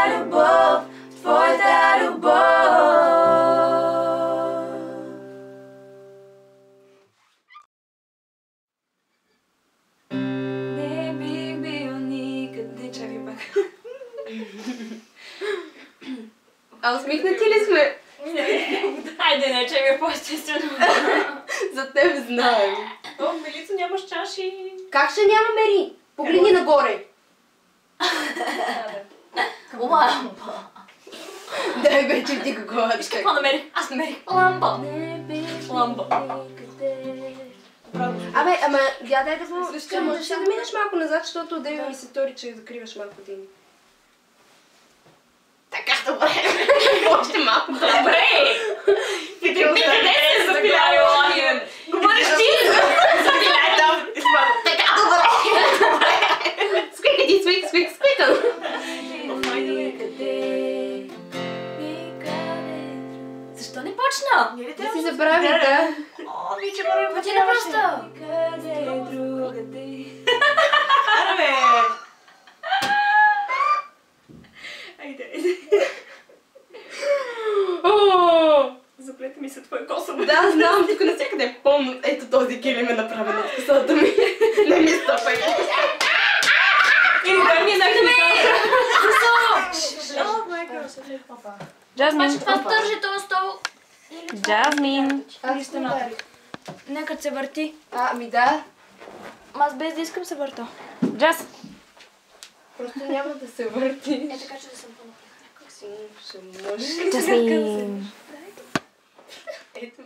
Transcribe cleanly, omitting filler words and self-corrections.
любов, твоята любов. Не бих бил никъде. Чакай пак. А усмихнати ли сме? Хайде, не, че ми е по-естествено. За теб знаем. О, Милица, нямаш чаши. Как ще няма, Мери? Погледни нагоре. Лампа. Дай вече вдига главата. Виж какво намерих? Аз намерих лампа. Лампа. Абе, ама, дай да го... Можеш ли да минеш малко назад, защото да ми се тори, че закриваш малко дими. Така, добре. Още малко. Добре. Къде се запиляли ламен? Говориш ти? Запиляй там. Така, добре. Сквикати, сквикъл. Защо не почна? Да си забрави, да. О, Виче, моля, почина просто. Аре, айде. Заплете ми се твоя коса. Да, знам, тук навсякъде е пълно. Ето този килим е направен от косата ми. Не ми стъпай. Или да ми е нахлика. Джазмин. Това стържи този стол. Джазмин. Аз стена. Нека се върти. Ами да. Аз без да искам се върта. Джаз. Просто няма да се върти. Е, така че да съм по-напред. Как си ще можеш ли? Джазмин. Ето.